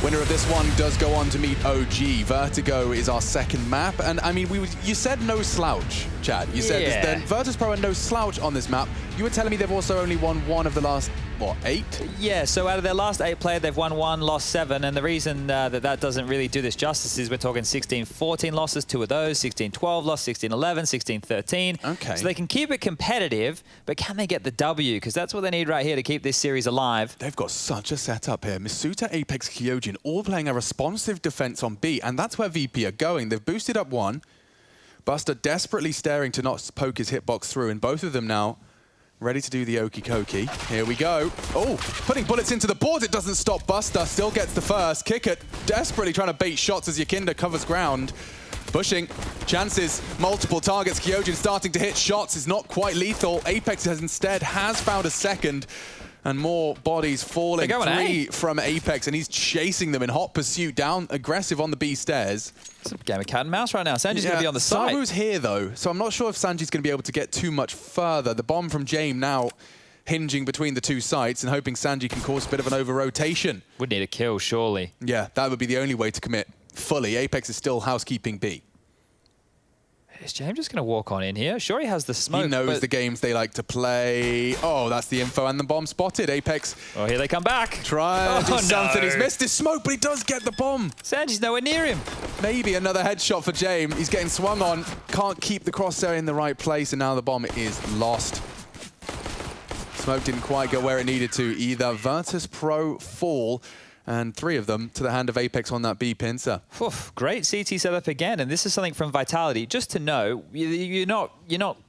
Winner of this one does go on to meet OG. Vertigo is our second map. And I mean, you said no slouch, Chad. You said that Virtus.pro are no slouch on this map. You were telling me they've also only won one of the last, what, 8? Yeah, so out of their last 8 played, they've won 1, lost 7. And the reason that doesn't really do this justice is we're talking 16-14 losses, 2 of those, 16-12 lost, 16-11, 16-13. Okay. So they can keep it competitive, but can they get the W? Because that's what they need right here to keep this series alive. They've got such a setup here. Misuta, Apex, Kyojin all playing a responsive defense on B, and that's where VP are going. They've boosted up 1. Buster desperately staring to not poke his hitbox through, and both of them now ready to do the okie dokie. Here we go. Oh, putting bullets into the board. It doesn't stop Buster. Still gets the first. Kick it. Desperately trying to bait shots as Yakinda covers ground. Pushing. Chances. Multiple targets. Kyojin starting to hit shots. Is not quite lethal. Apex has instead found a second. And more bodies falling. 3 from Apex, and he's chasing them in hot pursuit, down aggressive on the B stairs. It's a game of cat and mouse right now. Sanji's going to be on the side. Saru's here, though, so I'm not sure if Sanji's going to be able to get too much further. The bomb from James now hinging between the 2 sites and hoping Sanji can cause a bit of an over-rotation. Would need a kill, surely. Yeah, that would be the only way to commit fully. Apex is still housekeeping B. Is James just going to walk on in here? Sure, he has the smoke. He knows the games they like to play. Oh, that's the info, and the bomb spotted. Apex. Oh, here they come back. Try to do something. He's missed his smoke, but he does get the bomb. Sanji's nowhere near him. Maybe another headshot for James. He's getting swung on. Can't keep the crosshair in the right place, and now the bomb is lost. Smoke didn't quite go where it needed to either. Virtus.pro fall. And 3 of them to the hand of Apex on that B pincer. Great CT setup again, and this is something from Vitality. Just to know, you're not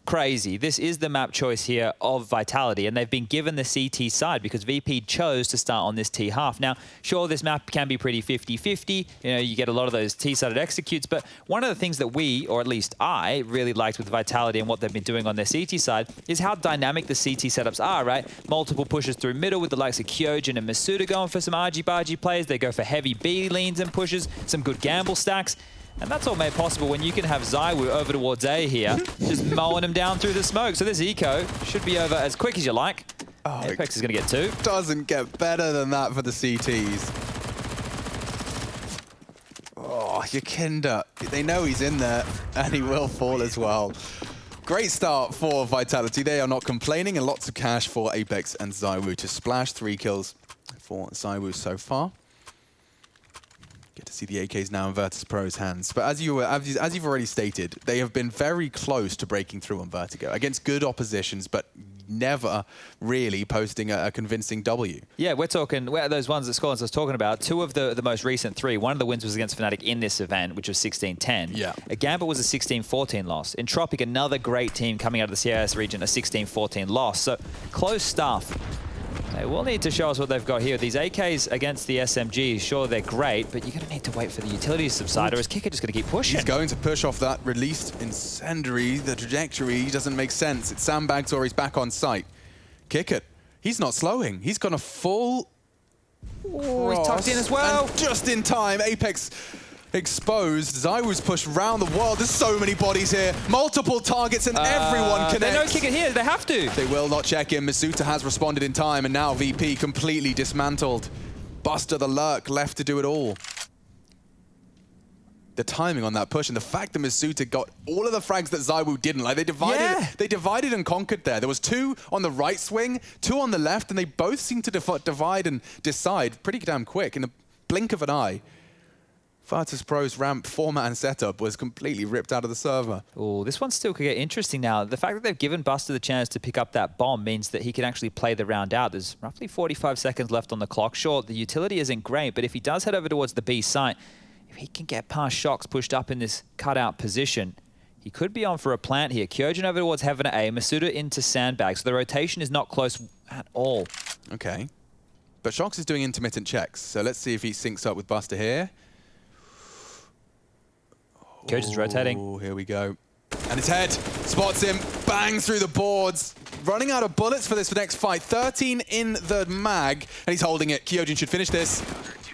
crazy. This is the map choice here of Vitality, and they've been given the CT side because VP chose to start on this T half. Now, sure, this map can be pretty 50-50. You know, you get a lot of those T-sided executes, but one of the things that we, or at least I, really liked with Vitality and what they've been doing on their CT side is how dynamic the CT setups are, right? Multiple pushes through middle with the likes of Kyojin and Masuda going for some argy-bargy plays. They go for heavy B leans and pushes, some good gamble stacks. And that's all made possible when you can have ZywOo over towards A here, just mowing him down through the smoke. So this eco should be over as quick as you like. Oh, Apex is going to get 2. Doesn't get better than that for the CTs. Oh, Yakinda. They know he's in there, and he will fall as well. Great start for Vitality. They are not complaining, and lots of cash for Apex and ZywOo to splash. 3 kills for ZywOo so far. Get to see the AKs now in Virtus.pro's hands. But as you've already stated, they have been very close to breaking through on Vertigo against good oppositions, but never really posting a convincing W. Yeah, we're talking those ones that Scollins was talking about. 2 of the most recent 3. One of the wins was against Fnatic in this event, which was 16-10. Yeah. A Gambit was a 16-14 loss. Entropic, another great team coming out of the CIS region, a 16-14 loss. So close stuff. They will need to show us what they've got here. These AKs against the SMGs, sure, they're great, but you're going to need to wait for the utility to subside, or is Kicker just going to keep pushing? He's going to push off that released incendiary. The trajectory doesn't make sense. It's sandbags or he's back on site. Kicker, he's not slowing. He's gone a full cross. He's tucked in as well. And just in time, Apex exposed. ZywOo's pushed round the world. There's so many bodies here. Multiple targets and everyone connects. They don't kick it here. They have to. They will not check in. Misuta has responded in time, and now VP completely dismantled. Buster the Lurk left to do it all. The timing on that push and the fact that Misuta got all of the frags that ZywOo didn't. Like, they divided and conquered there. There was 2 on the right swing, 2 on the left, and they both seemed to divide and decide pretty damn quick in the blink of an eye. Virtus.pro's ramp format setup was completely ripped out of the server. Oh, this one still could get interesting now. The fact that they've given Buster the chance to pick up that bomb means that he can actually play the round out. There's roughly 45 seconds left on the clock. Sure, the utility isn't great, but if he does head over towards the B site, if he can get past Shocks pushed up in this cutout position, he could be on for a plant here. Kyojin over towards Heaven at A, Masuda into Sandbag, so the rotation is not close at all. Okay. But Shocks is doing intermittent checks, so let's see if he syncs up with Buster here. Kyojin's rotating. Oh, here we go. And his head spots him, bangs through the boards. Running out of bullets for this next fight. 13 in the mag, and he's holding it. Kyojin should finish this,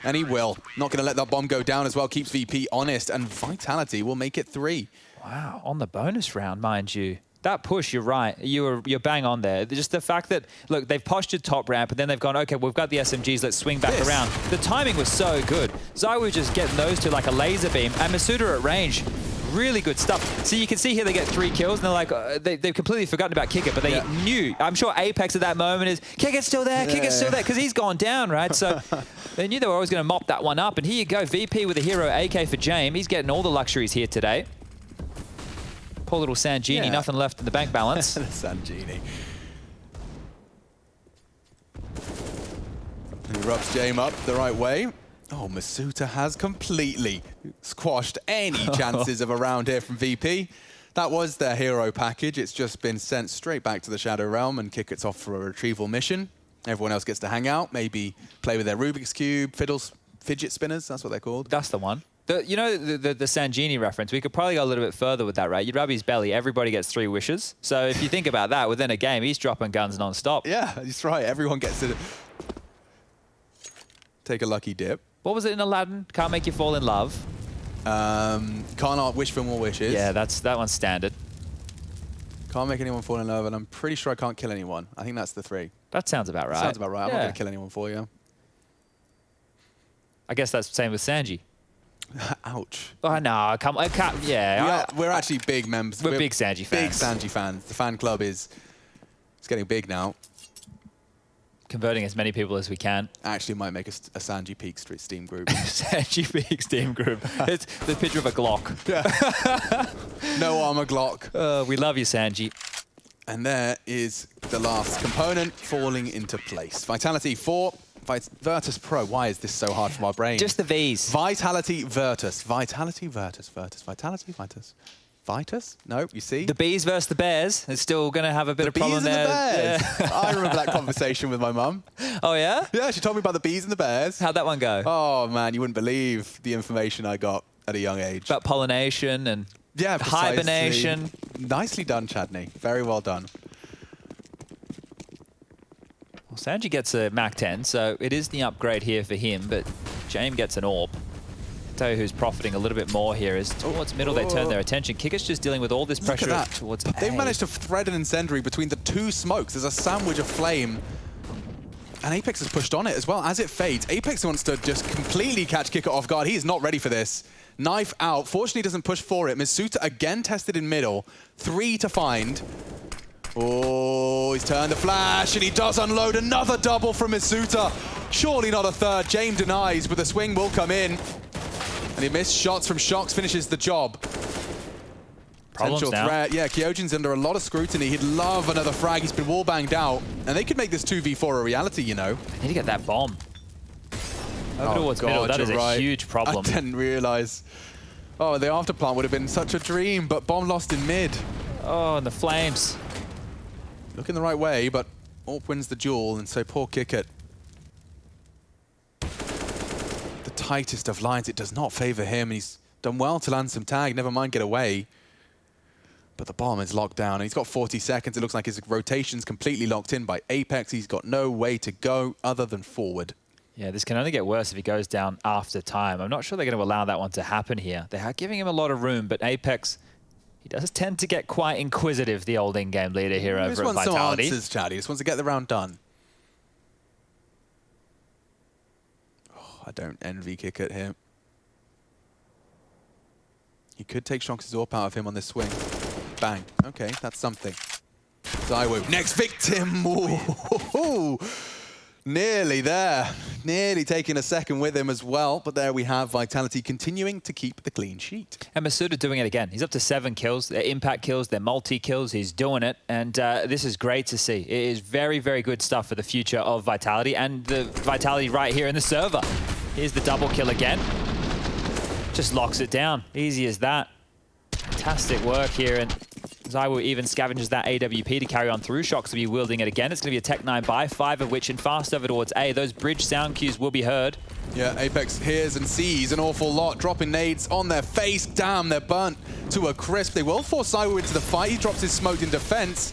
and he will. Not going to let that bomb go down as well. Keeps VP honest, and Vitality will make it 3. Wow, on the bonus round, mind you. That push, you're right. You're bang on there. Just the fact that, look, they've postured top ramp, and then they've gone, okay, we've got the SMGs, let's swing back around. The timing was so good. ZywOo just getting those two like a laser beam, and Masuda at range. Really good stuff. So you can see here they get 3 kills, and they're like, they've completely forgotten about Kickit, but they knew. I'm sure Apex at that moment is, Kickit's still there, Kickit's still there, because he's gone down, right? So they knew they were always going to mop that one up, and here you go, VP with a hero AK for James. He's getting all the luxuries here today. Poor little Sangini, nothing left in the bank balance. Sangini. And he rubs James up the right way. Oh, Masuta has completely squashed any chances of a round here from VP. That was their hero package. It's just been sent straight back to the Shadow Realm, and Kickit's off for a retrieval mission. Everyone else gets to hang out, maybe play with their Rubik's Cube, fidget spinners, that's what they're called. That's the one. You know, the Sangini reference, we could probably go a little bit further with that, right? You'd rub his belly, everybody gets 3 wishes. So if you think about that, within a game, he's dropping guns non-stop. Yeah, that's right. Everyone gets to take a lucky dip. What was it in Aladdin? Can't make you fall in love. Can't wish for more wishes. Yeah, that one's standard. Can't make anyone fall in love, and I'm pretty sure I can't kill anyone. I think that's the 3. That sounds about right. Sounds about right. I'm not going to kill anyone for you. I guess that's the same with Sanji. Ouch. Oh, no, come on. Yeah. We're actually big members. We're big Sanji fans. Big Sanji fans. The fan club is getting big now. Converting as many people as we can. Actually might make a Sanji Peak Steam group. Sanji Peak Steam group. It's the picture of a Glock. Yeah. No armor Glock. We love you, Sanji. And there is the last component falling into place. Vitality 4. Virtus.pro. Why is this so hard for my brain? Just the V's. Vitality Virtus. Vitality Virtus. Vitality Virtus. Vitus? No, you see? The Bees versus the Bears. It's still going to have a bit of problem there. The bees and the bears. I remember that conversation with my mum. Oh, yeah? Yeah, she told me about the bees and the bears. How'd that one go? Oh, man, you wouldn't believe the information I got at a young age. About pollination and hibernation. Nicely done, Chadney. Very well done. Well, Sanji gets a Mach 10, so it is the upgrade here for him, but James gets an AWP. I'll tell you who's profiting a little bit more here is towards middle they turn their attention. Kickit's just dealing with all this pressure towards A. They've managed to thread an incendiary between the 2 smokes. There's a sandwich of flame. And Apex has pushed on it as well as it fades. Apex wants to just completely catch Kickit off guard. He is not ready for this. Knife out. Fortunately, doesn't push for it. Masuta again tested in middle. 3 to find. Oh, he's turned the flash, and he does unload another double from Masuta. Surely not a third. James denies, but the swing will come in. And he missed shots from Shox, finishes the job. Problems now. Threat. Yeah, Kyojin's under a lot of scrutiny. He'd love another frag. He's been wall banged out. And they could make this 2v4 a reality, you know. They need to get that bomb. Over towards middle, that is a huge problem. I didn't realize. Oh, the afterplant would have been such a dream, but bomb lost in mid. Oh, and the flames. Looking the right way, but AWP wins the duel, and so poor Kickit. The tightest of lines, it does not favor him. He's done well to land some tag, never mind get away. But the bomb is locked down, and he's got 40 seconds. It looks like his rotation's completely locked in by Apex. He's got no way to go other than forward. Yeah, this can only get worse if he goes down after time. I'm not sure they're going to allow that one to happen here. They are giving him a lot of room, but Apex, he does tend to get quite inquisitive, the old in-game leader here over at Vitality. He just wants some answers, Chad. He just wants to get the round done. Oh, I don't envy Kickit here. He could take Shox's AWP out of him on this swing. Bang. Okay, that's something. ZywOo, next victim. Ooh. Nearly there. Nearly taking a second with him as well. But there we have Vitality continuing to keep the clean sheet. And Masuda doing it again. He's up to 7 kills. They're impact kills, they're multi-kills. He's doing it. And this is great to see. It is very, very good stuff for the future of Vitality. And the Vitality right here in the server. Here's the double kill again. Just locks it down. Easy as that. Fantastic work here. And ZywOo even scavenges that AWP to carry on through. Shox will be wielding it again. It's going to be a Tech 9 buy, 5 of which in fast over towards A. Those bridge sound cues will be heard. Yeah, Apex hears and sees an awful lot. Dropping nades on their face. Damn, they're burnt to a crisp. They will force ZywOo into the fight. He drops his smoke in defense.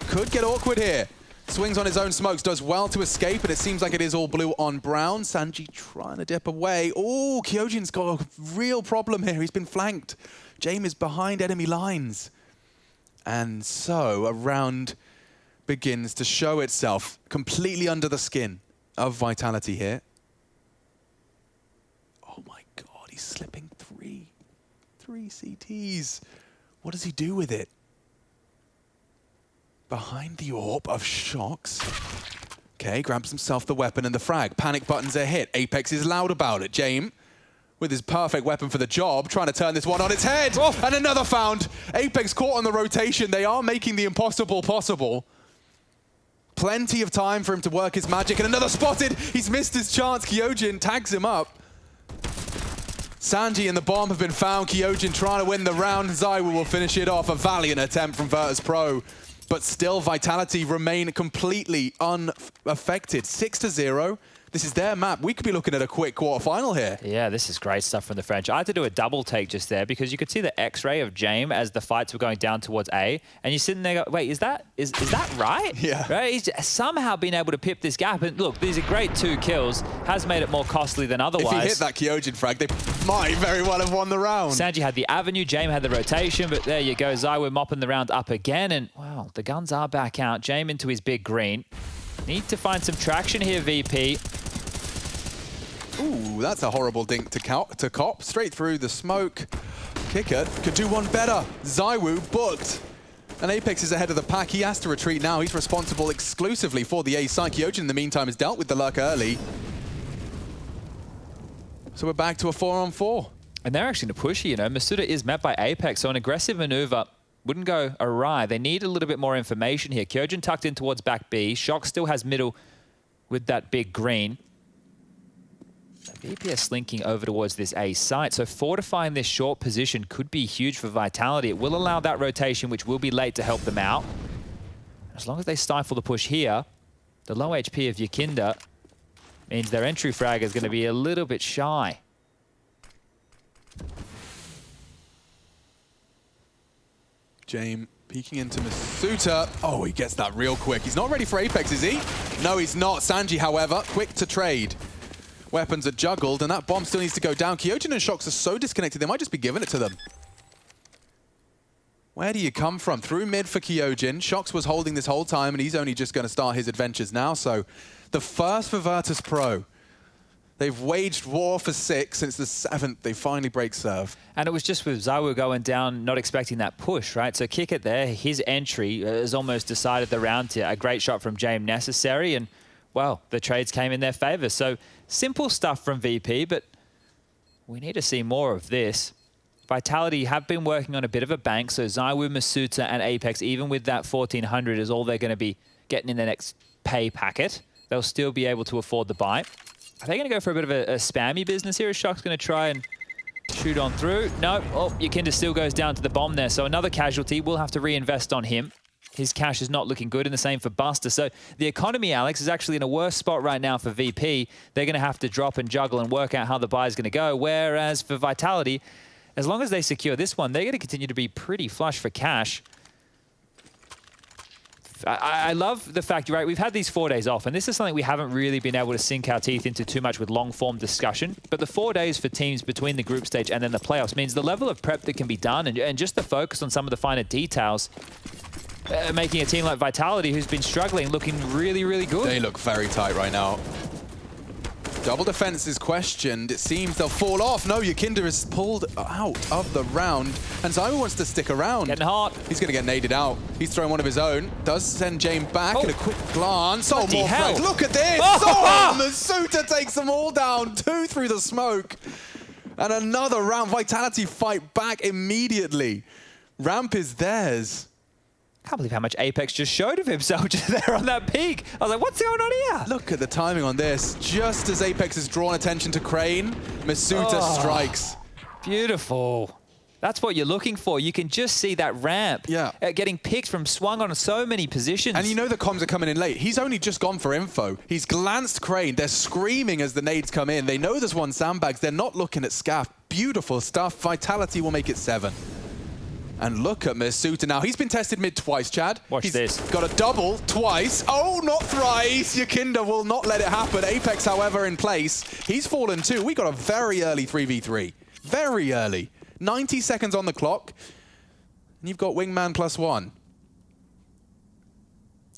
Could get awkward here. Swings on his own smokes, does well to escape, and it seems like it is all blue on brown. Sanji trying to dip away. Oh, Kyojin's got a real problem here. He's been flanked. James is behind enemy lines. And so a round begins to show itself completely under the skin of Vitality here. Oh my God, he's slipping three CTs. What does he do with it? Behind the orb of Shocks. Okay, grabs himself the weapon and the frag. Panic buttons are hit. Apex is loud about it. James, with his perfect weapon for the job, trying to turn this one on its head. Oh. And another found. Apex caught on the rotation. They are making the impossible possible. Plenty of time for him to work his magic. And another spotted. He's missed his chance. Kyojin tags him up. Sanji and the bomb have been found. Kyojin trying to win the round. Zywoo will finish it off. A valiant attempt from Virtus.pro. But still, Vitality remain completely unaffected. 6-0. This is their map. We could be looking at a quick quarterfinal here. Yeah, this is great stuff from the French. I had to do a double take just there because you could see the X-ray of James as the fights were going down towards A, and you're sitting there, go, wait, is that right? Yeah. Right? He's somehow been able to pip this gap, and look, these are great 2 kills. Has made it more costly than otherwise. If he hit that Kyojin frag, they might very well have won the round. Sanji had the avenue, James had the rotation, but there you go. Zywoo mopping the round up again, and wow, the guns are back out. James into his big green. Need to find some traction here, VP. Ooh, that's a horrible dink to cop. Straight through the smoke. Kicker could do one better. Zywoo booked. And Apex is ahead of the pack. He has to retreat now. He's responsible exclusively for the A side. Kyojin, in the meantime, has dealt with the luck early. So we're back to a 4-on-4. And they're actually in a push here, you know. Masuda is met by Apex, so an aggressive maneuver wouldn't go awry. They need a little bit more information here. Kyojin tucked in towards back B. Shock still has middle with that big green. VP are slinking over towards this A site, so fortifying this short position could be huge for Vitality. It will allow that rotation, which will be late to help them out. As long as they stifle the push here, the low HP of Yakinda means their entry frag is going to be a little bit shy. James peeking into Masuta. Oh, he gets that real quick. He's not ready for Apex, is he? No, he's not. Sanji, however, quick to trade. Weapons are juggled, and that bomb still needs to go down. Kyojin and Shocks are so disconnected, they might just be giving it to them. Where do you come from? Through mid for Kyojin. Shocks was holding this whole time, and he's only just going to start his adventures now. So the first for Virtus.pro. They've waged war for 6 since the 7th. They finally break serve. And it was just with Zywoo going down, not expecting that push, right? So kick it there. His entry has almost decided the round here. A great shot from James necessary, and well, the trades came in their favor. So simple stuff from VP, but we need to see more of this. Vitality have been working on a bit of a bank, so Zywoo, Masuta, and Apex, even with that 1,400, is all they're going to be getting in the next pay packet. They'll still be able to afford the buy. Are they going to go for a bit of a spammy business here? Is Shock's going to try and shoot on through? No. Oh, Yakinda still goes down to the bomb there, so another casualty. We'll have to reinvest on him. His cash is not looking good, and the same for Buster. So the economy, Alex, is actually in a worse spot right now for VP. They're going to have to drop and juggle and work out how the buy is going to go. Whereas for Vitality, as long as they secure this one, they're going to continue to be pretty flush for cash. I love the fact, right, we've had these 4 days off, and this is something we haven't really been able to sink our teeth into too much with long-form discussion. But the 4 days for teams between the group stage and then the playoffs means the level of prep that can be done and just the focus on some of the finer details, making a team like Vitality, who's been struggling, looking really, really good. They look very tight right now. Double defense is questioned. It seems they'll fall off. No, Yakinda is pulled out of the round. And Zywoo wants to stick around. Getting hot. He's going to get naded out. He's throwing one of his own. Does send James back in a quick glance. Oh, more frags. Look at this. Oh, Masuta takes them all down. 2 through the smoke. And another round. Vitality fight back immediately. Ramp is theirs. I can't believe how much Apex just showed of himself just there on that peak. I was like, what's going on here? Look at the timing on this. Just as Apex has drawn attention to Crane, Masuta strikes. Beautiful. That's what you're looking for. You can just see that ramp getting picked from swung on so many positions. And you know the comms are coming in late. He's only just gone for info. He's glanced Crane. They're screaming as the nades come in. They know there's one sandbags. They're not looking at Scaff. Beautiful stuff. Vitality will make it 7. And look at Masuta now. He's been tested mid twice, Chad. Watch this. Got a double twice. Oh, not thrice. Yakinda will not let it happen. Apex, however, in place. He's fallen too. We got a very early 3v3. Very early. 90 seconds on the clock. And you've got Wingman +1.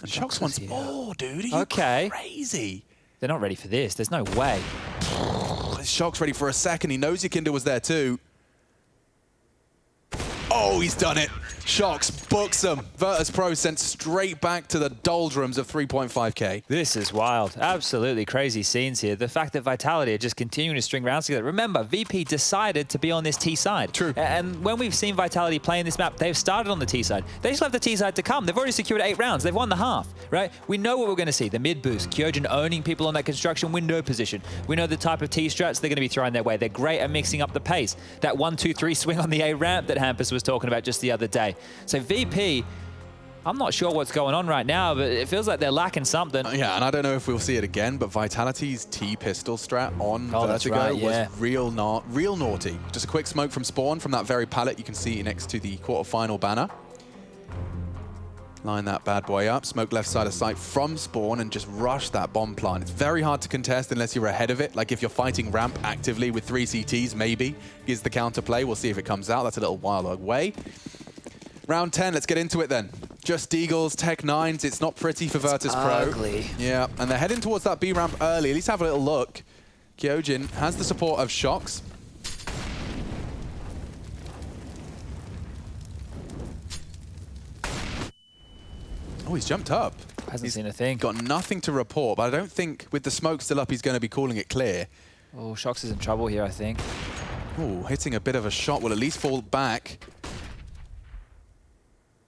And Shox wants more, dude. Are you crazy? They're not ready for this. There's no way. Shox ready for a second. He knows Yakinda was there too. Oh, he's done it. Shox books him. Virtus.pro sent straight back to the doldrums of 3.5k. This is wild. Absolutely crazy scenes here. The fact that Vitality are just continuing to string rounds together. Remember, VP decided to be on this T side. True. And when we've seen Vitality play in this map, they've started on the T side. They just left the T side to come. They've already secured 8 rounds. They've won the half, right? We know what we're going to see. The mid boost, Kyojin owning people on that construction window position. We know the type of T strats they're going to be throwing their way. They're great at mixing up the pace. That 1-2-3 swing on the A ramp that Hampus was talking about just the other day. So VP, I'm not sure what's going on right now, but it feels like they're lacking something. Yeah, and I don't know if we'll see it again, but Vitality's T-pistol strat on Vertigo was real naughty. Just a quick smoke from Spawn from that very pallet you can see next to the quarterfinal banner. Line that bad boy up, smoke left side of sight from Spawn and just rush that bomb plant. It's very hard to contest unless you're ahead of it. Like if you're fighting ramp actively with 3 CTs, maybe is the counterplay. We'll see if it comes out. That's a little while away. Round 10, let's get into it then. Just Deagles, Tech 9s. It's not pretty for Virtus.pro. Ugly. Yeah, and they're heading towards that B ramp early. At least have a little look. Kyojin has the support of Shox. Oh, he's jumped up. Hasn't seen a thing. Got nothing to report, but I don't think with the smoke still up, he's going to be calling it clear. Oh, Shox is in trouble here, I think. Oh, hitting a bit of a shot will at least fall back.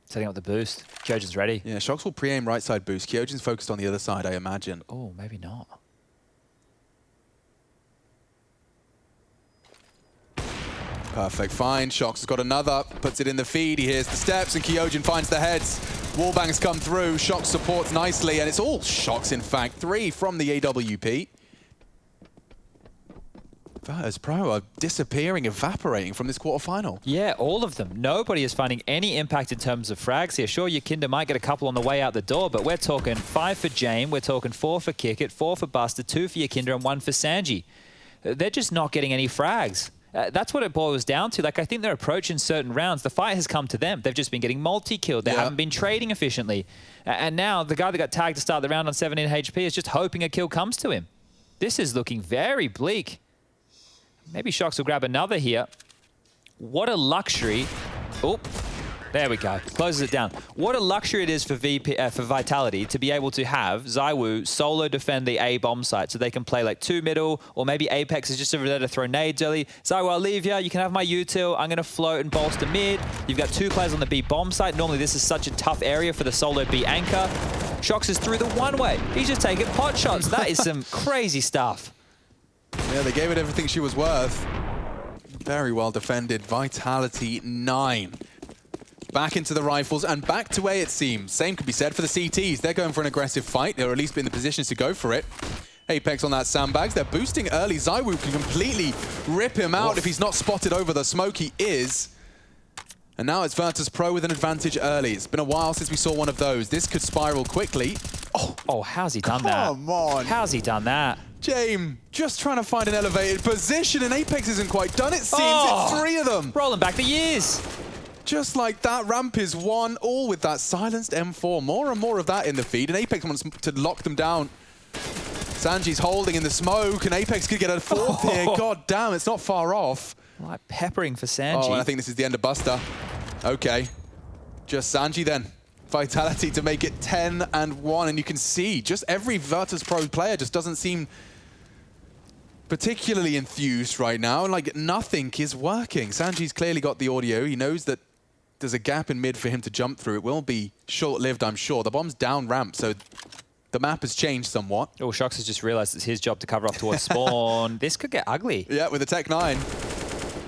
Setting up the boost. Kyojin's ready. Yeah, Shox will pre-aim right side boost. Kyojin's focused on the other side, I imagine. Oh, maybe not. Perfect, fine. Shox has got another, puts it in the feed. He hears the steps and Kyojin finds the heads. Wallbangs come through. Shox supports nicely, and it's all Shox, in fact. 3 from the AWP. Virtus.pro are disappearing, evaporating from this quarterfinal. Yeah, all of them. Nobody is finding any impact in terms of frags here. Sure, Yakinda might get a couple on the way out the door, but we're talking 5 for Jame, we're talking 4 for Kickit, 4 for Buster, 2 for Yakinda, and 1 for Sanji. They're just not getting any frags. That's what it boils down to. Like, I think their approach in certain rounds, the fight has come to them. They've just been getting multi-killed. They haven't been trading efficiently. And now the guy that got tagged to start the round on 17 HP is just hoping a kill comes to him. This is looking very bleak. Maybe Shox will grab another here. What a luxury. Oh, there we go. Closes it down. What a luxury it is for for Vitality to be able to have ZywOo solo defend the A bomb site so they can play like 2 middle, or maybe Apex is just over there to throw nades early. ZywOo, I'll leave you can have my util. I'm going to float and bolster mid. You've got 2 players on the B bomb site. Normally this is such a tough area for the solo B anchor. Shox is through the one-way. He's just taking pot shots. That is some crazy stuff. Yeah, they gave it everything she was worth. Very well defended. Vitality 9. Back into the rifles and back to A, it seems. Same could be said for the CTs. They're going for an aggressive fight, or at least in the positions to go for it. Apex on that sandbags. They're boosting early. ZywOo can completely rip him out. If he's not spotted over the smoke, he is. And now it's Virtus.pro with an advantage early. It's been a while since we saw one of those. This could spiral quickly. Oh, how's he done that? Come on. How's he done that? Jame, just trying to find an elevated position, and Apex isn't quite done, it seems. It's 3 of them. Rolling back the years. Just like that, ramp is 1, all with that silenced M4. More and more of that in the feed, and Apex wants to lock them down. Sanji's holding in the smoke, and Apex could get a 4th here. God damn, it's not far off. Like peppering for Sanji. Oh, and I think this is the end of Buster. Okay, just Sanji then. Vitality to make it 10-1, and you can see just every Virtus.pro player just doesn't seem particularly enthused right now. Like, nothing is working. Sanji's clearly got the audio. He knows that there's a gap in mid for him to jump through. It will be short-lived, I'm sure. The bomb's down ramp, so the map has changed somewhat. Oh, Shox has just realized it's his job to cover off towards Spawn. This could get ugly. Yeah, with the Tech 9.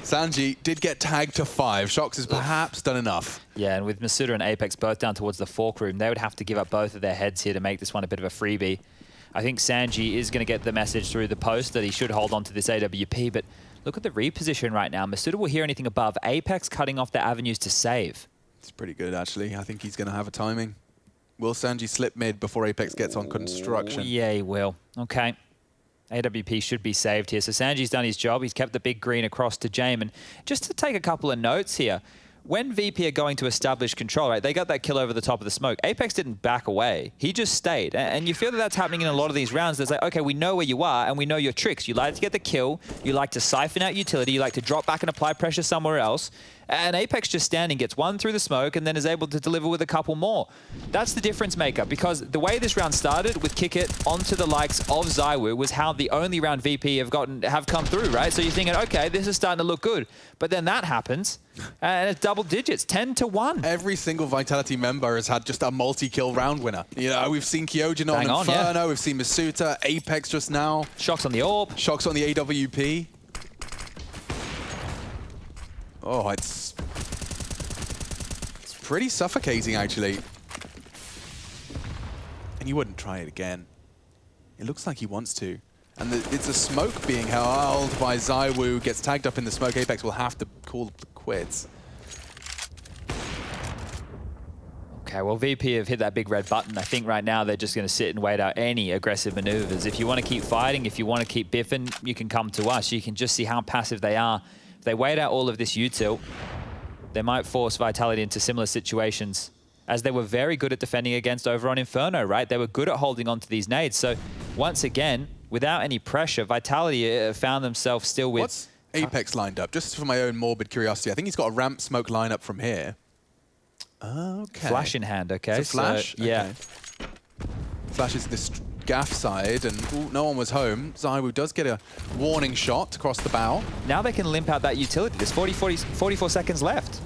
Sanji did get tagged to 5. Shox has perhaps done enough. Yeah, and with Masuda and Apex both down towards the fork room, they would have to give up both of their heads here to make this one a bit of a freebie. I think Sanji is going to get the message through the post that he should hold on to this AWP, but look at the reposition right now. Masuda will hear anything above. Apex cutting off their avenues to save. It's pretty good, actually. I think he's going to have a timing. Will Sanji slip mid before Apex gets on construction? Oh, yeah, he will. Okay. AWP should be saved here. So Sanji's done his job. He's kept the big green across to Jame. And just to take a couple of notes here, when VP are going to establish control, right, they got that kill over the top of the smoke. Apex didn't back away. He just stayed. And you feel that that's happening in a lot of these rounds. There's like, okay, we know where you are and we know your tricks. You like to get the kill. You like to siphon out utility. You like to drop back and apply pressure somewhere else. And Apex just standing gets one through the smoke and then is able to deliver with a couple more. That's the difference maker, because the way this round started with Kick It onto the likes of ZywOo was how the only round VP have come through, right? So you're thinking, okay, this is starting to look good. But then that happens and it's double digits, 10-1. Every single Vitality member has had just a multi-kill round winner. You know, we've seen Kyojin on Inferno, yeah. We've seen Masuta, Apex just now. Shox on the AWP. Shox on the AWP. Oh, it's pretty suffocating, actually. And you wouldn't try it again. It looks like he wants to. And it's a smoke being held by ZywOo, gets tagged up in the smoke. Apex will have to call the quits. Okay, well, VP have hit that big red button. I think right now they're just going to sit and wait out any aggressive maneuvers. If you want to keep fighting, if you want to keep biffing, you can come to us. You can just see how passive they are. If they wait out all of this util, they might force Vitality into similar situations as they were very good at defending against over on Inferno, right? They were good at holding on to these nades. So once again, without any pressure, Vitality found themselves still with... What's Apex lined up? Just for my own morbid curiosity, I think he's got a ramp smoke lineup from here. Okay. Flash in hand, okay? It's a flash? So, yeah. Okay. Flash is this gaff side, and ooh, no one was home. ZywOo does get a warning shot across the bow. Now they can limp out that utility. There's 44 seconds left.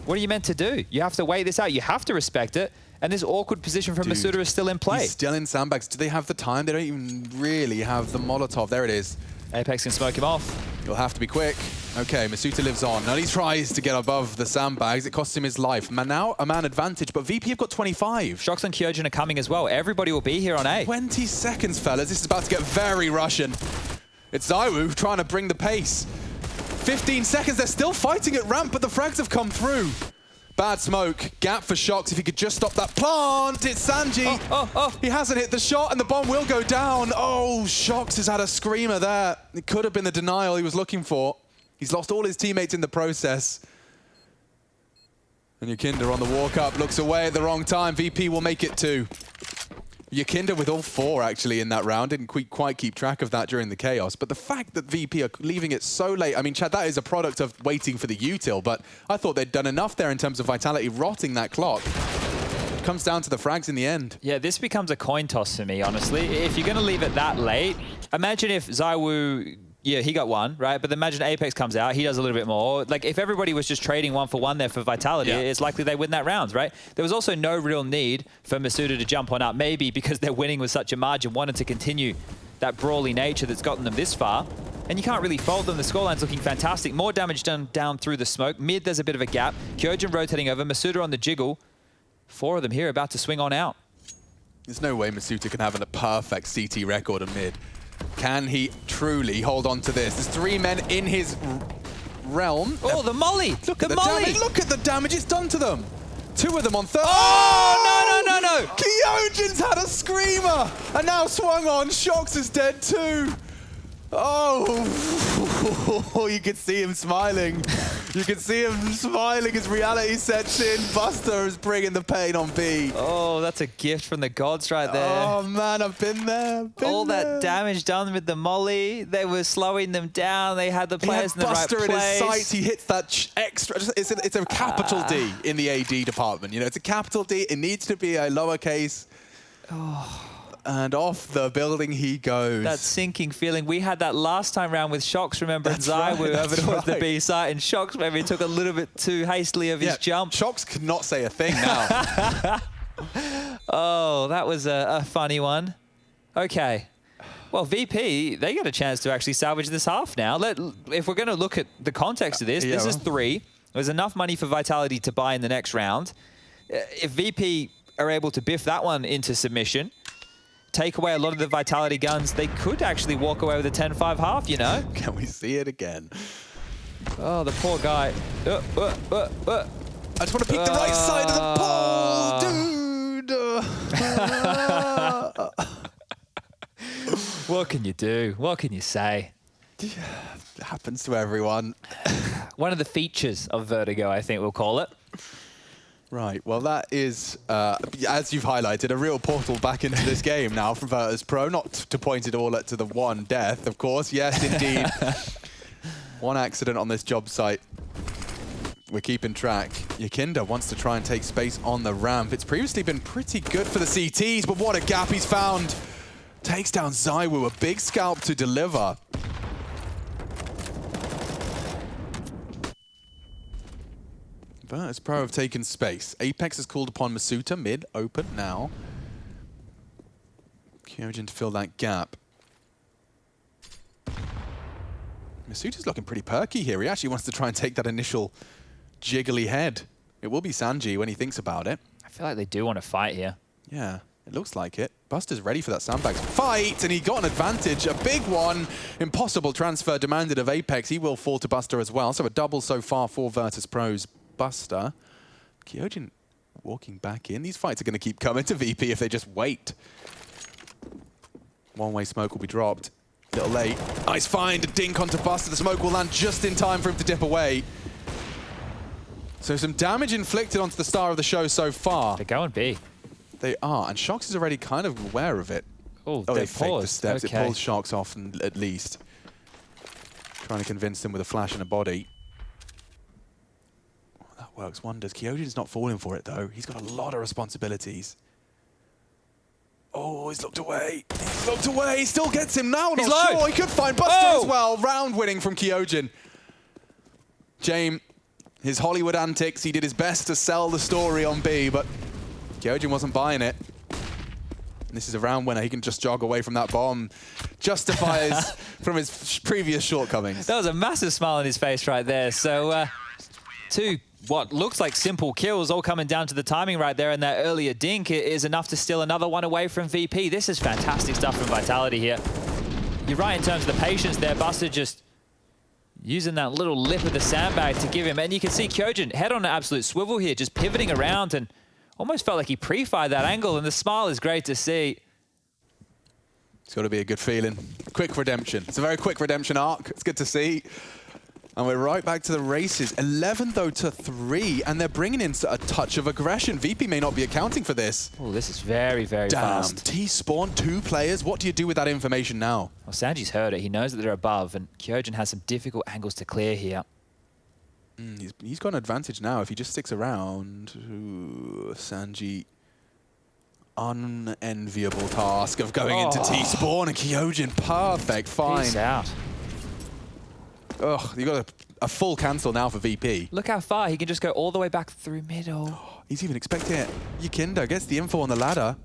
What are you meant to do? You have to wait this out. You have to respect it. And this awkward position from Masuta is still in play. He's still in sandbags. Do they have the time? They don't even really have the Molotov. There it is. Apex can smoke him off. You'll have to be quick. Okay, Masuta lives on. Now he tries to get above the sandbags. It costs him his life. Now a man advantage, but VP have got 25. Shox and Kyojin are coming as well. Everybody will be here on A. 20 seconds, fellas. This is about to get very Russian. It's ZywOo trying to bring the pace. 15 seconds. They're still fighting at ramp, but the frags have come through. Bad smoke. Gap for Shox. If he could just stop that plant. It's Sanji. He hasn't hit the shot, and the bomb will go down. Oh, Shox has had a screamer there. It could have been the denial he was looking for. He's lost all his teammates in the process. And Yakinda on the walk up looks away at the wrong time. VP will make it too. Yakinda with all 4 actually in that round. Didn't quite keep track of that during the chaos. But the fact that VP are leaving it so late, I mean, Chad, that is a product of waiting for the util, but I thought they'd done enough there in terms of Vitality rotting that clock. It comes down to the frags in the end. Yeah, this becomes a coin toss for me, honestly. If you're going to leave it that late, imagine if ZywOo... Yeah, he got 1, right? But imagine Apex comes out, he does a little bit more. Like, if everybody was just trading 1 for 1 there for Vitality, it's likely they win that round, right? There was also no real need for Masuta to jump on up, maybe because they're winning with such a margin, wanted to continue that brawly nature that's gotten them this far. And you can't really fold them. The scoreline's looking fantastic. More damage done down through the smoke. Mid, there's a bit of a gap. Kyojin rotating over, Masuta on the jiggle. 4 of them here about to swing on out. There's no way Masuta can have a perfect CT record on mid. Can he truly hold on to this? There's 3 men in his realm. Oh, the molly! Look at the damage. Look at the damage it's done to them. 2 of them on third. Oh, no! Kyojin's had a screamer and now swung on. Shox is dead too. Oh, you can see him smiling. You can see him smiling as reality sets in. Buster is bringing the pain on B. Oh, that's a gift from the gods right there. Oh, man, I've been there. All that damage done with the molly. They were slowing them down. They had the players in the right place. Buster in his sights. He hits that extra. It's a capital D in the AD department. You know, it's a capital D. It needs to be a lowercase. Oh. And off the building he goes. That sinking feeling. We had that last time round with Shox, remember, and ZywOo over towards the B site, and Shox maybe took a little bit too hastily of his jump. Shox could not say a thing now. Oh, that was a funny one. Okay. Well, VP, they get a chance to actually salvage this half now. If we're going to look at the context of this, this is 3. There's enough money for Vitality to buy in the next round. If VP are able to biff that one into submission, take away a lot of the Vitality guns, they could actually walk away with a 10-5 half, you know? Can we see it again? Oh, the poor guy. I just want to peek the right side of the pole, dude. What can you do? What can you say? It happens to everyone. One of the features of Vertigo, I think we'll call it. Right, well that is, as you've highlighted, a real portal back into this game now from Virtus.pro. Not to point it all to the one death, of course. Yes, indeed. One accident on this job site. We're keeping track. Yakinda wants to try and take space on the ramp. It's previously been pretty good for the CTs, but what a gap he's found. Takes down Zywoo, a big scalp to deliver. Virtus.pro have taken space. Apex has called upon Masuta, mid, open now. Kyojin to fill that gap. Masuta's looking pretty perky here. He actually wants to try and take that initial jiggly head. It will be Sanji when he thinks about it. I feel like they do want to fight here. Yeah, it looks like it. Buster's ready for that sandbags fight, and he got an advantage, a big one. Impossible transfer demanded of Apex. He will fall to Buster as well, so a double so far for Virtus.pro's Buster. Kyojin walking back in. These fights are going to keep coming to VP if they just wait. One-way smoke will be dropped. Little late. Nice find, a dink onto Buster. The smoke will land just in time for him to dip away. So some damage inflicted onto the star of the show so far. They're going B. They are, and Shox is already kind of aware of it. Oh, they faked the steps. Okay. It pulls Shox off at least. Trying to convince him with a flash and a body. Oh, that works wonders. Kyojin's not falling for it though. He's got a lot of responsibilities. Oh, he's looked away. He's looked away. He still gets him now. He's Not low. sure. He could find Buster as well. Round winning from Kyojin. James, his Hollywood antics. He did his best to sell the story on B, but Kyojin wasn't buying it. And this is a round winner. He can just jog away from that bomb. Justifies from his previous shortcomings. That was a massive smile on his face right there. So two what looks like simple kills all coming down to the timing right there, and that earlier dink is enough to steal another one away from VP. This is fantastic stuff from Vitality here. You're right in terms of the patience there. Buster just using that little lip of the sandbag to give him, and you can see Kyojin head on an absolute swivel here, just pivoting around, and almost felt like he pre-fired that angle, and the smile is great to see. It's got to be a good feeling. Quick redemption. It's a very quick redemption arc. It's good to see. And we're right back to the races. 11 though to 3, and they're bringing in a touch of aggression. VP may not be accounting for this. Oh, this is very, very fast. T-spawn, 2 players. What do you do with that information now? Well, Sanji's heard it. He knows that they're above, and Kyojin has some difficult angles to clear here. He's got an advantage now if he just sticks around. Ooh, Sanji, unenviable task of going into T-spawn, and Kyojin, perfect, fine. Peace out. Ugh, you got a full cancel now for VP. Look how far. He can just go all the way back through middle. He's even expecting it. Yakinda gets the info on the ladder.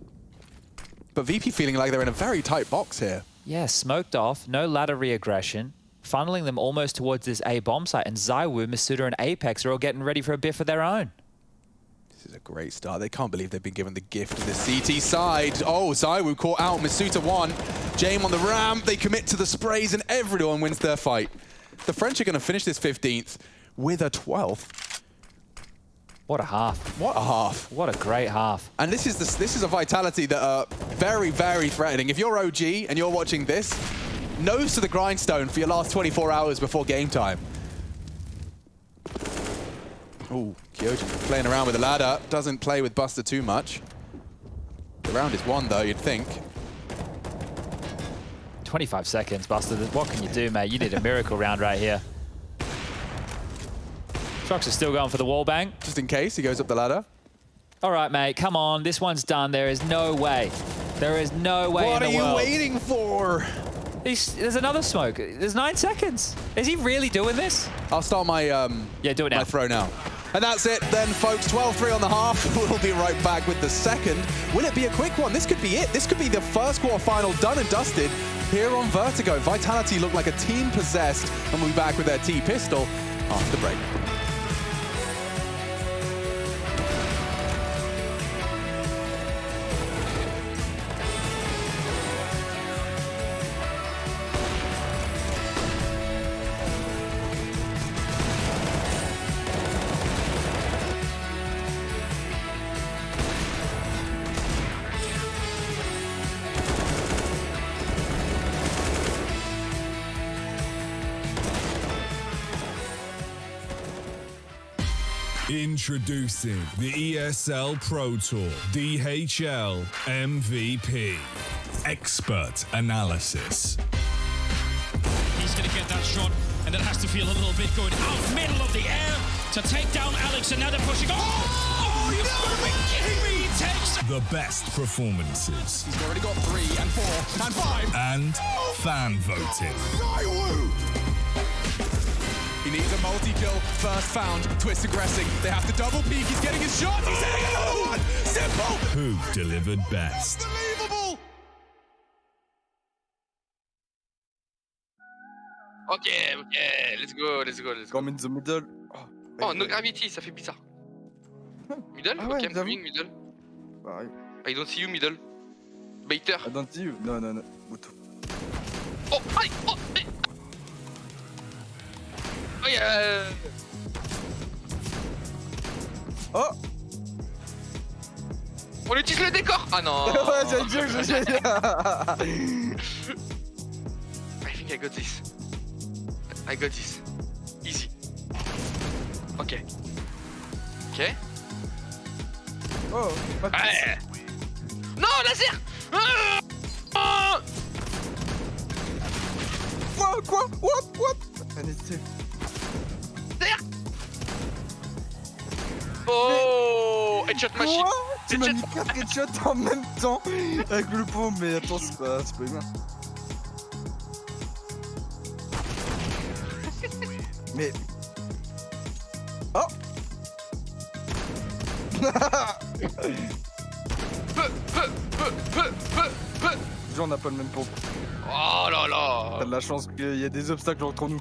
But VP feeling like they're in a very tight box here. Yeah, smoked off, no ladder re-aggression, funneling them almost towards this A bomb site, and Zywoo, Masuta, and Apex are all getting ready for a biff of their own. This is a great start. They can't believe they've been given the gift of the CT side. Oh, Zywoo caught out, Masuta won. James on the ramp, they commit to the sprays, and everyone wins their fight. The French are going to finish this 15th with a 12th. What a half. What a half. What a great half. And this is a Vitality that are very, very threatening. If you're OG and you're watching this, nose to the grindstone for your last 24 hours before game time. Ooh, Kyojin playing around with the ladder. Doesn't play with Buster too much. The round is won though, you'd think. 25 seconds, Buster. What can you do, mate? You need a miracle round right here. Shox is still going for the wall bang. Just in case he goes up the ladder. All right, mate, come on. This one's done. There is no way. There is no way in the world. What are you waiting for? There's another smoke. There's 9 seconds. Is he really doing this? I'll start my yeah, do it now. My throw now. And that's it then, folks. 12-3 on the half. We'll be right back with the second. Will it be a quick one? This could be it. This could be the first quarterfinal done and dusted here on Vertigo. Vitality look like a team possessed, and we'll be back with their T-pistol after the break. Introducing the ESL Pro Tour DHL MVP. Expert analysis. He's going to get that shot, and it has to feel a little bit going out middle of the air to take down Alex, and now they're pushing. Oh, you've got to be kidding me! He takes The best performances. He's already got 3 and 4 and 5. And fan voting. He needs a multi-kill, first found, Twist aggressing. They have to double peek, he's getting his shot, he's hitting another one! Simple! Who delivered best? Unbelievable! Ok, let's go. Come in the middle. Oh, no gravity, ça fait bizarre. Middle? Ah ouais, Ok, I'm j'avoue. coming, middle. Pareil. I don't see you, middle. Baiter. I don't see you. No. Auto. Oh, allez, oh, allez. Oh, yeah. Oh On utilise le décor. Ah non. Ouais, j'allais dire, I think I got this. Easy. Ok. Oh, pas de Ouais. Non, laser. Ah. Quoi What NSC. Laser. Oh, headshot machine. Quoi Tu m'as Headshot. mis 4 headshots en même temps avec le pot, mais attends, c'est pas humain. Mais... Oh Déjà, on n'a pas le même pompe. Oh là T'as là. de la chance qu'il y a des obstacles entre nous.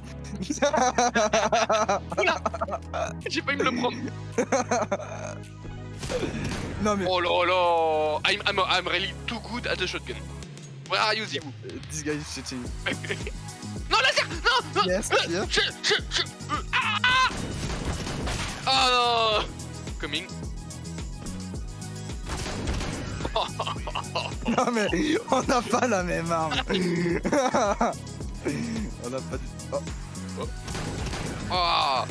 Oula. J'ai failli me le prendre. Non mais... Oh là là. I'm really too good at the shotgun. Where are you, Zibou? This guy is cheating. Non, laser. Non. Yes, yeah. Ah. Oh non. Coming. Non mais on n'a pas la même arme. On n'a pas du... Oh. Oh.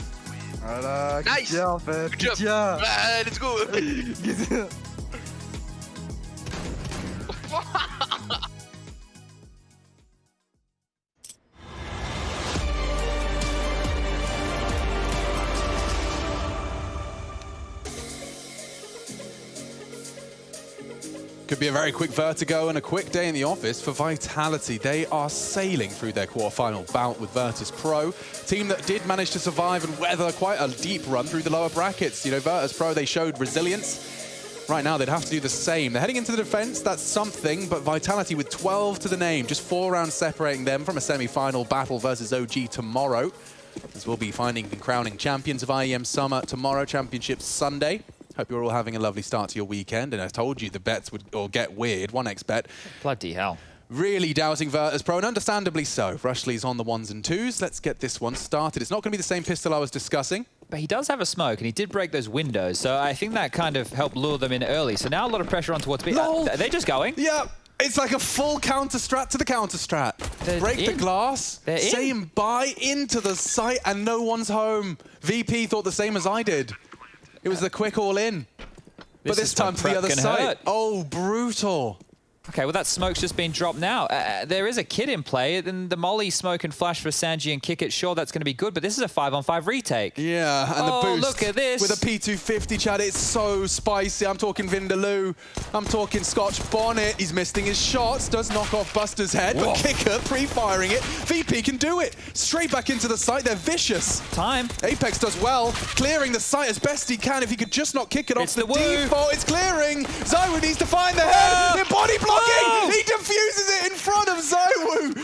Voilà, Nice. Kitia en fait. Good job. Kitia. Ah, let's go. Could be a very quick Vertigo and a quick day in the office for Vitality. They are sailing through their quarterfinal bout with Virtus.pro, team that did manage to survive and weather quite a deep run through the lower brackets. You know, Virtus.pro, they showed resilience. Right now, they'd have to do the same. They're heading into the defense, that's something, but Vitality with 12 to the name, just 4 rounds separating them from a semi-final battle versus OG tomorrow, as we'll be finding and crowning champions of IEM Summer tomorrow, Championships Sunday. Hope you're all having a lovely start to your weekend. And I told you the bets would all get weird. 1x bet. Bloody hell. Really doubting Virtus.pro, and understandably so. Rushley's on the 1s and 2s. Let's get this one started. It's not going to be the same pistol I was discussing. But he does have a smoke, and he did break those windows. So I think that kind of helped lure them in early. So now a lot of pressure on towards B. Are they just going? Yeah. It's like a full counter-strat to the counter-strat. Break the glass, saying bye into the site, and no one's home. VP thought the same as I did. It was the quick all-in. But this time to the other side. Oh, brutal. Okay, well, that smoke's just been dropped now. There is a kid in play. Then the Molly smoke and flash for Sanji and Kick It. Sure, that's going to be good, but this is a 5-on-5 retake. Yeah, and the boost. Look at this. With a P250, Chad, it's so spicy. I'm talking Vindaloo. I'm talking Scotch Bonnet. He's missing his shots. Does knock off Buster's head, but Kicker pre-firing it. VP can do it. Straight back into the site. They're vicious. Time. Apex does well, clearing the site as best he can. If he could just not kick it off the woo. default, it's clearing. Zywoo needs to find the head. In body blocking. He defuses it in front of Zywoo.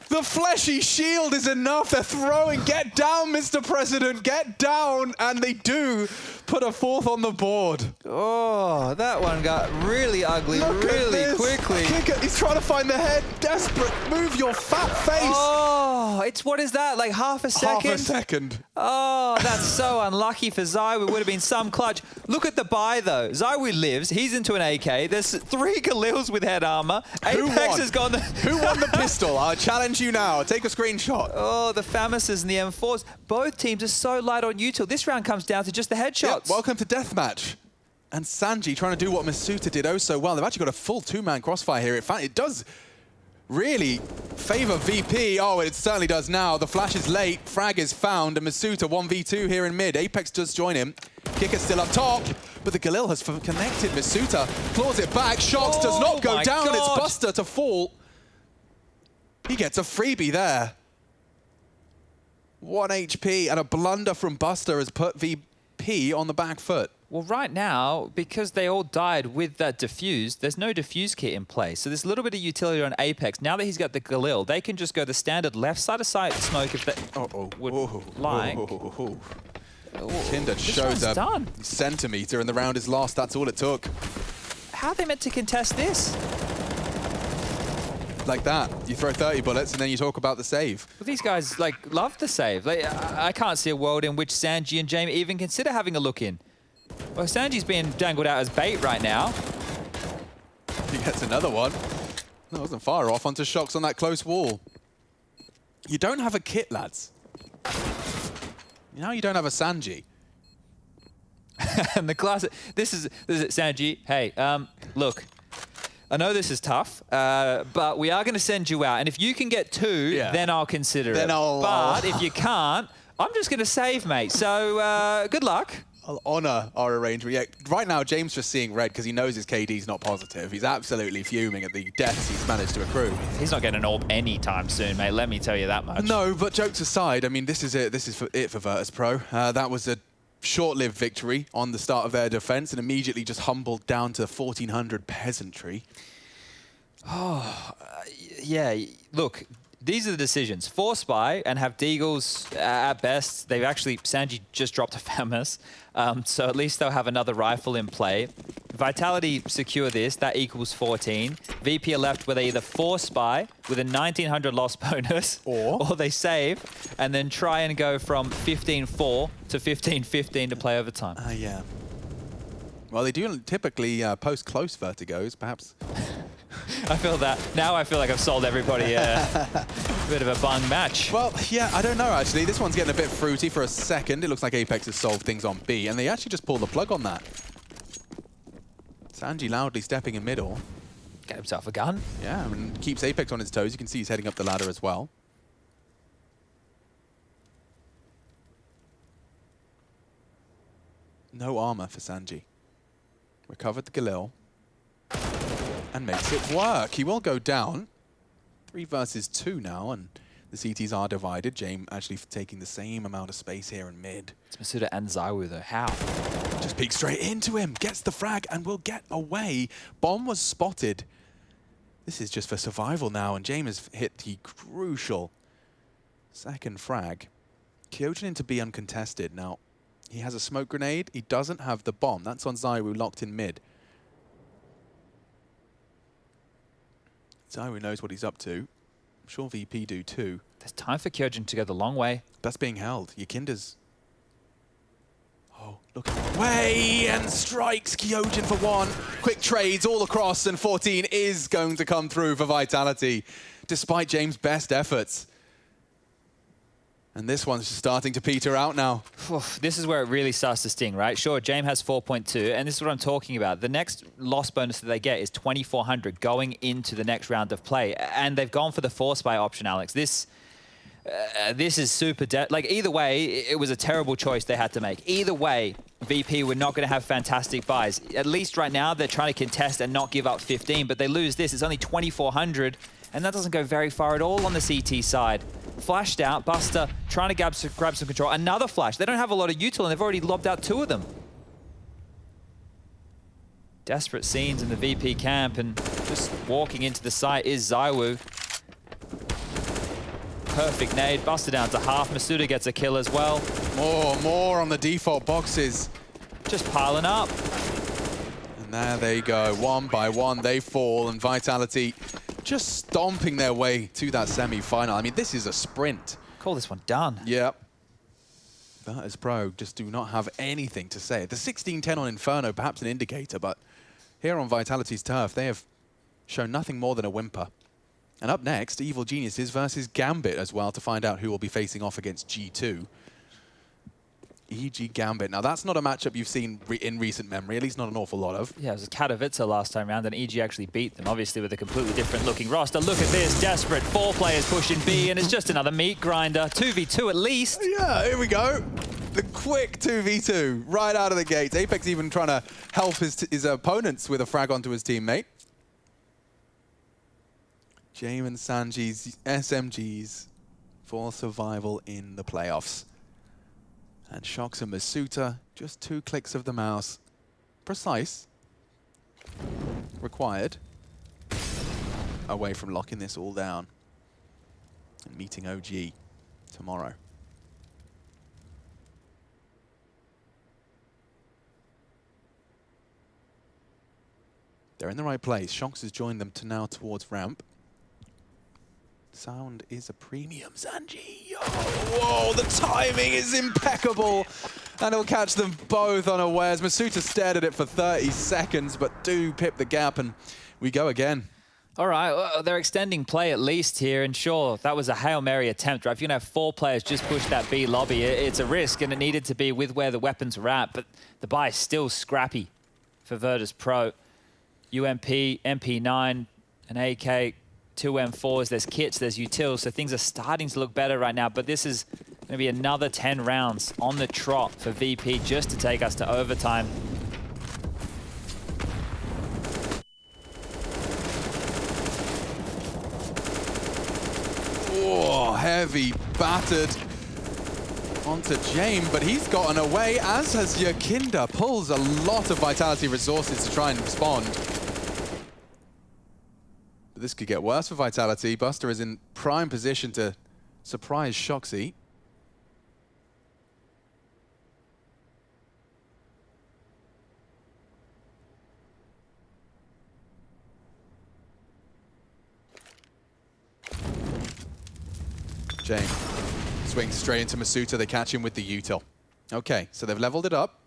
The fleshy shield is enough. They're throwing. Get down, Mr. President. Get down. And they do. put a fourth on the board. Oh, that one got really ugly really quickly. He's trying to find the head. Desperate. Move your fat face. Oh, it's, what is that, like half a second? Half a second. Oh, that's so unlucky for Zywoo. Would have been some clutch. Look at the buy, though. Zywoo lives. He's into an AK. There's 3 Galils with head armor. Apex has gone... Who won the pistol? I'll challenge you now. Take a screenshot. Oh, the Famouses and the M4s. Both teams are so light on util. This round comes down to just the headshots. Yep, welcome to Deathmatch. And Sanji trying to do what Masuta did oh so well. They've actually got a full 2-man crossfire here. In fact, it does really favor VP. Oh, it certainly does now. The flash is late. Frag is found. And Masuta 1v2 here in mid. Apex does join him. Kicker's still up top. But the Galil has connected. Masuta claws it back. Shox does not go down. God. It's Buster to fall. He gets a freebie there. 1 HP and a blunder from Buster has put VP on the back foot. Well, right now, because they all died with that defuse, there's no defuse kit in place. So there's a little bit of utility on Apex. Now that he's got the Galil, they can just go the standard left side of sight smoke if they would like. Kinder shows a centimeter and the round is lost. That's all it took. How are they meant to contest this? Like that. You throw 30 bullets and then you talk about the save. Well, these guys like love the save. Like, I can't see a world in which Sanji and Jamie even consider having a look in. Well, Sanji's being dangled out as bait right now. He gets another one. That wasn't far off onto Shox on that close wall. You don't have a kit, lads. Now you don't have a Sanji. And the classic, this is it, Sanji. Hey, look. I know this is tough, but we are going to send you out. And if you can get 2, then I'll consider it. But if you can't, I'm just going to save, mate. So good luck. I'll honour our arrangement. Yeah, right now, James just seeing red because he knows his KD's not positive. He's absolutely fuming at the deaths he's managed to accrue. He's not getting an AWP anytime soon, mate. Let me tell you that much. No, but jokes aside, I mean, this is it. This is it for Virtus.pro. That was a short-lived victory on the start of their defense and immediately just humbled down to 1,400 peasantry. Oh, yeah. Look, these are the decisions. Force buy and have Deagles at best. They've actually, Sanji just dropped a Famous, so at least they'll have another rifle in play. Vitality secure this, that equals 14. VP are left with either force buy with a 1900 loss bonus, or they save and then try and go from 15-4 to 15-15 to play overtime. Yeah. Well, they do typically post close Vertigos, perhaps. I feel that. Now I feel like I've sold everybody a bit of a bung match. Well, yeah, I don't know, actually. This one's getting a bit fruity for a second. It looks like Apex has solved things on B, and they actually just pulled the plug on that. Sanji loudly stepping in middle. Get himself a gun. Yeah, and keeps Apex on his toes. You can see he's heading up the ladder as well. No armor for Sanji. Recovered the Galil. And makes it work. He will go down. 3 versus 2 now, and the CTs are divided. Jame actually taking the same amount of space here in mid. It's Masuda and Zywoo though. How? Just peeks straight into him, gets the frag, and will get away. Bomb was spotted. This is just for survival now, and Jame has hit the crucial second frag. Kyojin into B uncontested. Now, he has a smoke grenade. He doesn't have the bomb. That's on Zywoo locked in mid. Zywoo knows what he's up to. I'm sure VP do too. There's time for Kyojin to go the long way. That's being held. Yakinda's... Oh, look away and strikes Kyojin for 1. Quick trades all across, and 14 is going to come through for Vitality, despite James' best efforts. And this one's just starting to peter out now. This is where it really starts to sting, right? Sure, James has 4.2, and this is what I'm talking about. The next loss bonus that they get is 2,400 going into the next round of play. And they've gone for the force buy option, Alex. This is super... Like, either way, it was a terrible choice they had to make. Either way, VP were not going to have fantastic buys. At least right now, they're trying to contest and not give up 15, but they lose this. It's only 2,400, and that doesn't go very far at all on the CT side. Flashed out, Buster trying to grab some control. Another flash. They don't have a lot of util, and they've already lobbed out 2 of them. Desperate scenes in the VP camp, and just walking into the site is Zywoo. Perfect nade. Buster down to half. Masuda gets a kill as well. More on the default boxes. Just piling up. And there they go. One by one, they fall, and Vitality just stomping their way to that semi-final. I mean, this is a sprint. Call this one done. Yep. Virtus.pro just do not have anything to say. The 16-10 on Inferno, perhaps an indicator, but here on Vitality's turf, they have shown nothing more than a whimper. And up next, Evil Geniuses versus Gambit as well, to find out who will be facing off against G2. EG Gambit. Now, that's not a matchup you've seen in recent memory, at least not an awful lot of. Yeah, it was Katowice last time round, and EG actually beat them, obviously with a completely different looking roster. Look at this, desperate. 4 players pushing B, and it's just another meat grinder. 2v2 at least. Yeah, here we go. The quick 2v2 right out of the gate. Apex even trying to help his opponents with a frag onto his teammate. Jaime and Sanji's SMGs for survival in the playoffs. And Shox and Masuta, just 2 clicks of the mouse. Precise. Required. Away from locking this all down. And meeting OG tomorrow. They're in the right place. Shox has joined them to now towards ramp. Sound is a premium, Sanji. Oh, whoa, the timing is impeccable. And it'll catch them both unawares. Masuta stared at it for 30 seconds, but do pip the gap, and we go again. All right, well, they're extending play at least here, and sure, that was a Hail Mary attempt, right? If you're going to have 4 players just push that B lobby, it's a risk, and it needed to be with where the weapons were at, but the buy is still scrappy for Virtus.pro. UMP, MP9, an AK, 2 M4s, there's kits, there's utils, so things are starting to look better right now, but this is going to be another 10 rounds on the trot for VP just to take us to overtime. Oh, heavy battered onto Jaime, but he's gotten away, as has Yakinda. Pulls a lot of Vitality resources to try and respond. But this could get worse for Vitality. Buster is in prime position to surprise Shoxy. Jaime swings straight into Masuta. They catch him with the util. Okay, so they've leveled it up.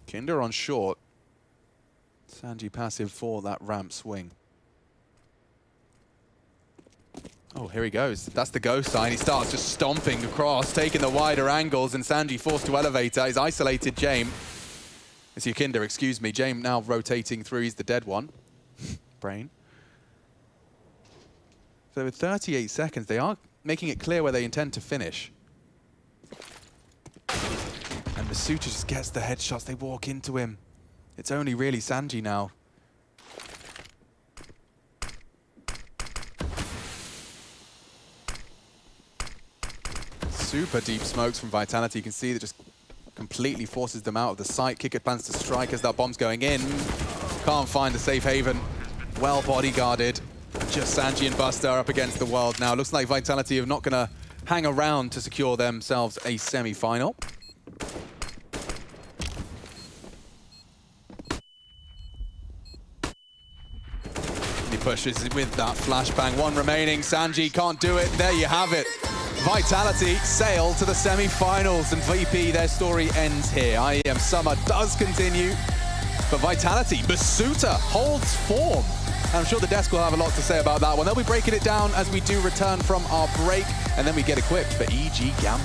Kinder on short. Sanji passive for that ramp swing. Oh, here he goes. That's the go sign. He starts just stomping across, taking the wider angles, and Sanji forced to elevate. He's isolated Jaime. It's Yakinda, excuse me. Jaime now rotating through. He's the dead one. Brain. So with 38 seconds, they are making it clear where they intend to finish. And Masuta just gets the headshots. They walk into him. It's only really Sanji now. Super deep smokes from Vitality. You can see that just completely forces them out of the sight. Kicker plans to strike as that bomb's going in. Can't find a safe haven. Well bodyguarded. Just Sanji and Buster up against the world now. Looks like Vitality are not going to hang around to secure themselves a semi-final. He pushes with that flashbang. 1 remaining. Sanji can't do it. There you have it. Vitality sail to the semi-finals, and VP, their story ends here. IEM summer does continue, but Vitality, Masuta holds form. And I'm sure the desk will have a lot to say about that one. They'll be breaking it down as we do return from our break, and then we get equipped for EG Gambit.